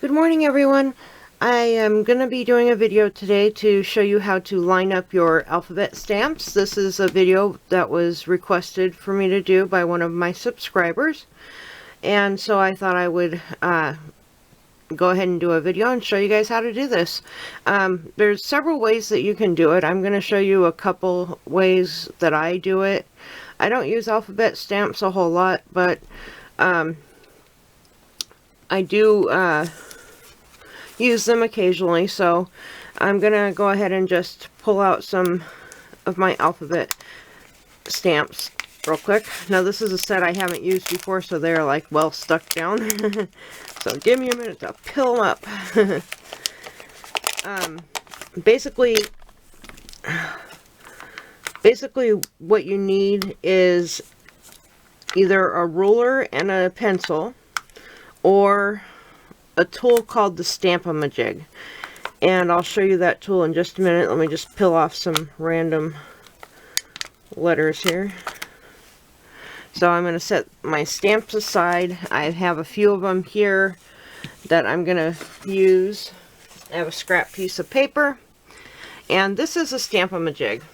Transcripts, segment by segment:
Good morning, everyone. I am going to be doing a video today to show you how to line up your alphabet stamps. This is a video that was requested for me to do by one of my subscribers, and so I thought I would go ahead and do a video and show you guys how to do this. There's several ways that you can do it. I'm going to show you a couple ways that I do it. I don't use alphabet stamps a whole lot, but I do use them occasionally, so I'm gonna go ahead and just pull out some of my alphabet stamps real quick. Now this is a set I haven't used before, so they're like well stuck down. So give me a minute to pill them up. Basically what you need is either a ruler and a pencil, or a tool called the Stamp-A-Ma-Jig, and I'll show you that tool in just a minute. Let me just peel off some random letters here. So I'm going to set my stamps aside. I have a few of them here that I'm going to use. I have a scrap piece of paper, and this is a Stamp-A-Ma-Jig.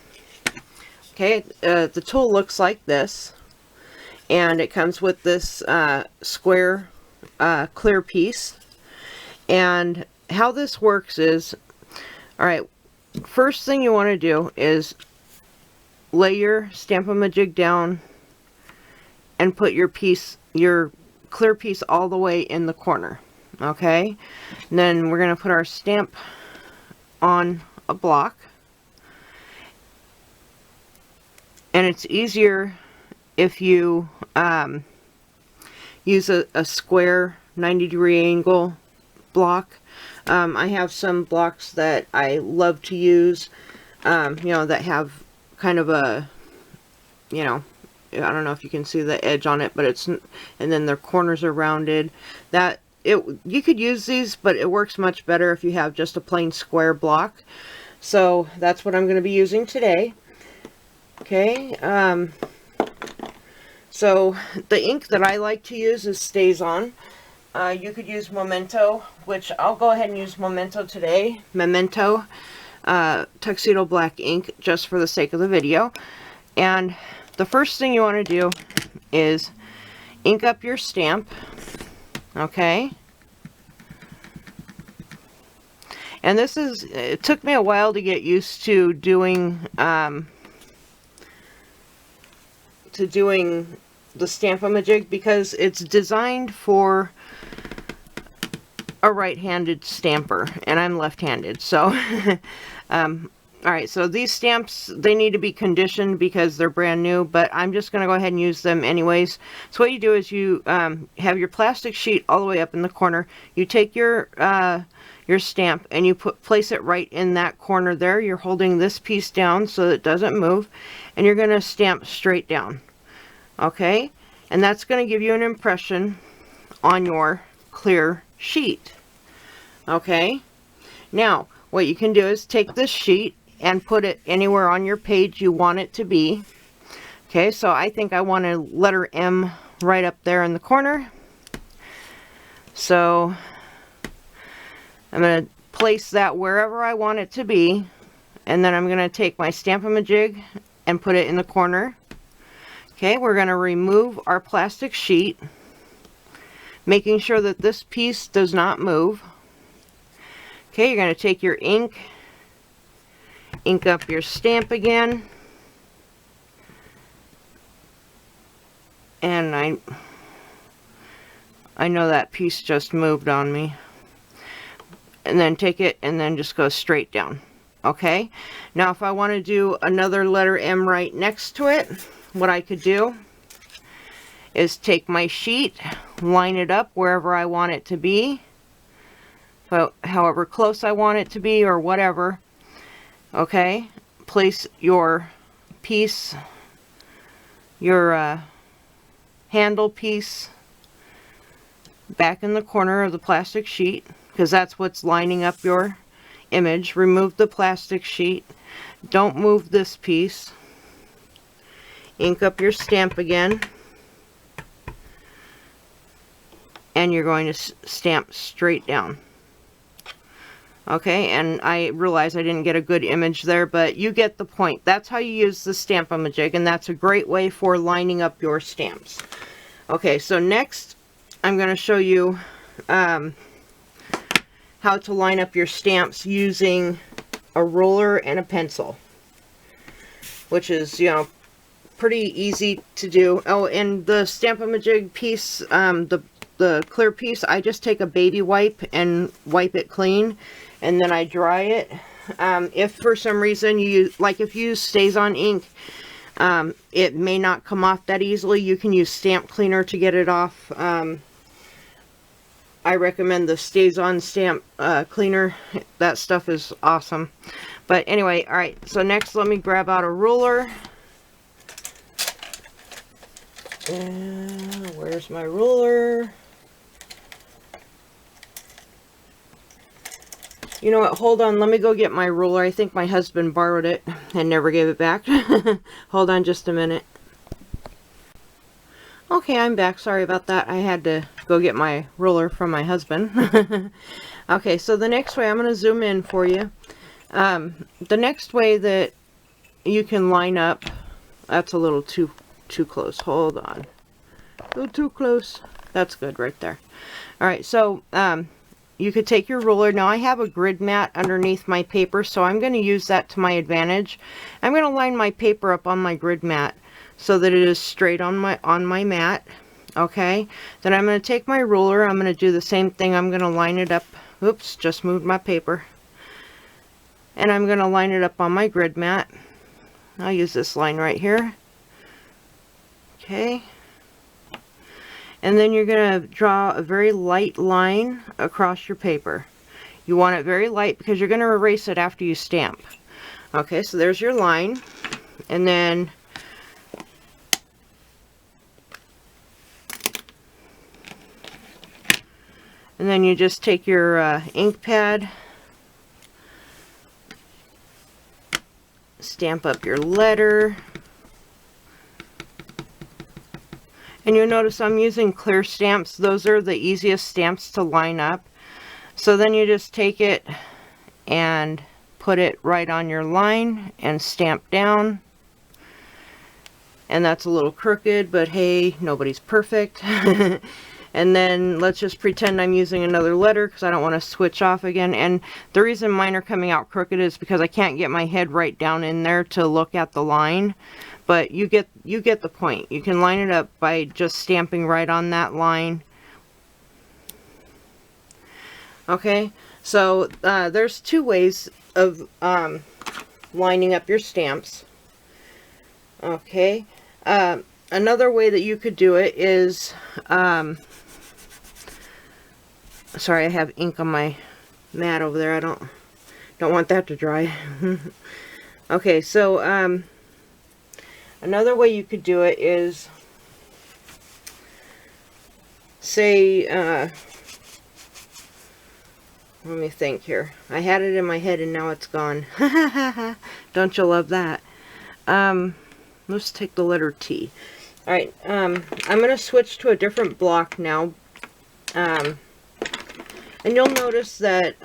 Okay, the tool looks like this, and it comes with this square clear piece. And how this works is, alright, first thing you want to do is lay your Stamp-A-Ma-Jig down and put your clear piece all the way in the corner. Okay, and then we're going to put our stamp on a block, and it's easier if you use a square 90-degree angle block. I have some blocks that I love to use, you know, that have kind of a, you know, I don't know if you can see the edge on it, but it's, and then their corners are rounded. You could use these, but it works much better if you have just a plain square block. So that's what I'm going to be using today. Okay, so the ink that I like to use is StazOn. You could use Memento, which I'll go ahead and use Memento today. Memento Tuxedo Black ink, just for the sake of the video. And the first thing you want to do is ink up your stamp. Okay. And this is, it took me a while to get used to doing the Stamp-A-Ma-Jig, because it's designed for a right-handed stamper, and I'm left-handed. So alright, so these stamps, they need to be conditioned because they're brand new, but I'm just going to go ahead and use them anyways. So what you do is you have your plastic sheet all the way up in the corner. You take your stamp and you place it right in that corner there. You're holding this piece down so that it doesn't move, and you're going to stamp straight down. Okay, and that's going to give you an impression on your clear sheet. Okay, now what you can do is take this sheet and put it anywhere on your page you want it to be. Okay, so I think I want a letter M right up there in the corner. So I'm going to place that wherever I want it to be, and then I'm going to take my Stamp-A-Ma-Jig and put it in the corner. Okay, we're going to remove our plastic sheet, making sure that this piece does not move. Okay, you're going to take your ink up your stamp again, and I know that piece just moved on me, and then take it and then just go straight down. Okay, now if I want to do another letter M right next to it, what I could do is take my sheet, line it up wherever I want it to be, however close I want it to be, or whatever. Okay, place your piece, your handle piece, back in the corner of the plastic sheet, because that's what's lining up your image. Remove the plastic sheet, don't move this piece, ink up your stamp again, and you're going to stamp straight down. Okay, and I realize I didn't get a good image there, but you get the point. That's how you use the Stamp-A-Majig, and that's a great way for lining up your stamps. Okay, so next I'm going to show you how to line up your stamps using a ruler and a pencil, which is, you know, pretty easy to do. Oh, and the Stamp-A-Majig piece, the clear piece, I just take a baby wipe and wipe it clean, and then I dry it. If for some reason you, like if you use Stays-On ink, it may not come off that easily. You can use stamp cleaner to get it off. I recommend the Stays-On stamp cleaner. That stuff is awesome. But anyway, alright, so next let me grab out a ruler. Where's my ruler? You know what, hold on, let me go get my ruler. I think my husband borrowed it and never gave it back. Hold on just a minute. Okay, I'm back. Sorry about that. I had to go get my ruler from my husband. Okay, so the next way, I'm going to zoom in for you. The next way that you can line up, that's a little too close. Hold on. A little too close. That's good right there. Alright, so you could take your ruler. Now I have a grid mat underneath my paper, so I'm going to use that to my advantage. I'm going to line my paper up on my grid mat so that it is straight on my mat. Okay, then I'm going to take my ruler. I'm going to do the same thing. I'm going to line it up. Oops, just moved my paper. And I'm going to line it up on my grid mat. I'll use this line right here. Okay. And then you're going to draw a very light line across your paper. You want it very light because you're going to erase it after you stamp. Okay, so there's your line. And then you just take your ink pad, stamp up your letter. And you'll notice I'm using clear stamps. Those are the easiest stamps to line up. So then you just take it and put it right on your line and stamp down. And that's a little crooked, but hey, nobody's perfect. And then let's just pretend I'm using another letter because I don't want to switch off again. And the reason mine are coming out crooked is because I can't get my head right down in there to look at the line. But you get the point. You can line it up by just stamping right on that line. Okay, so there's two ways of lining up your stamps. Okay, another way that you could do it is, sorry, I have ink on my mat over there. I don't want that to dry. Okay, so another way you could do it is, say, let me think here. I had it in my head and now it's gone. Don't you love that? Let's take the letter T. Alright, I'm going to switch to a different block now. And you'll notice that,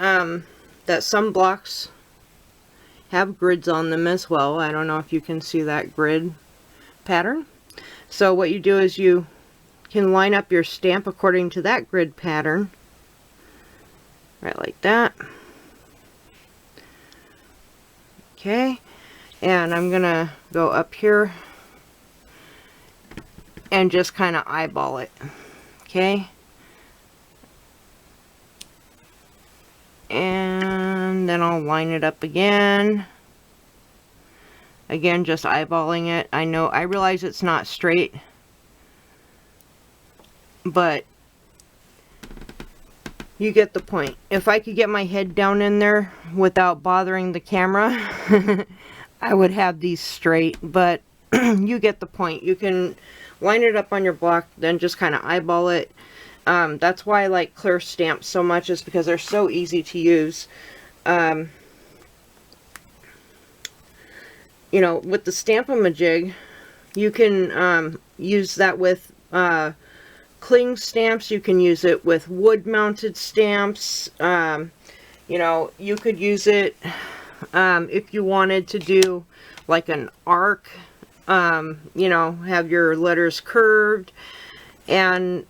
that some blocks have grids on them as well. I don't know if you can see that grid pattern. So what you do is you can line up your stamp according to that grid pattern. Right like that. Okay. And I'm going to go up here and just kind of eyeball it. Okay. And then I'll line it up again. Again, just eyeballing it. I realize it's not straight, but you get the point. If I could get my head down in there without bothering the camera, I would have these straight, but you get the point. You can line it up on your block, then just kind of eyeball it. That's why I like clear stamps so much, is because they're so easy to use. You know, with the Stamp-A-Majig, you can use that with cling stamps. You can use it with wood mounted stamps. You know, you could use it if you wanted to do like an arc, you know, have your letters curved. And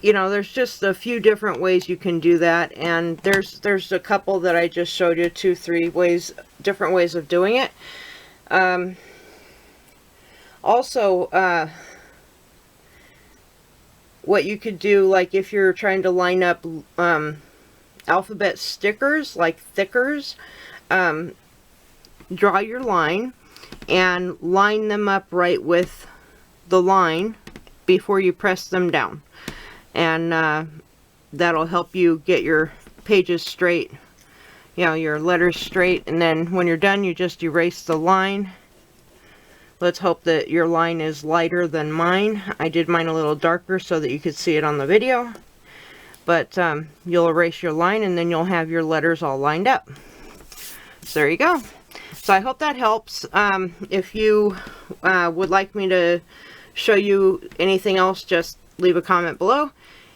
you know, there's just a few different ways you can do that, and there's a couple that I just showed you, 2-3 ways, different ways of doing it. Also, what you could do, like if you're trying to line up alphabet stickers, like thickers, draw your line and line them up right with the line before you press them down. And that'll help you get your pages straight, you know, your letters straight. And then when you're done, you just erase the line. Let's hope that your line is lighter than mine. I did mine a little darker so that you could see it on the video. But you'll erase your line, and then you'll have your letters all lined up. So there you go. So I hope that helps. If you would like me to show you anything else, just leave a comment below,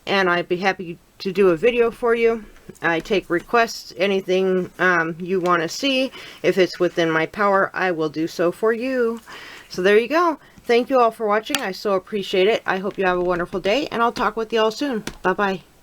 and I'd be happy to do a video for you. I take requests, anything you want to see. If it's within my power, I will do so for you. So there you go. Thank you all for watching. I so appreciate it. I hope you have a wonderful day, and I'll talk with you all soon. Bye-bye.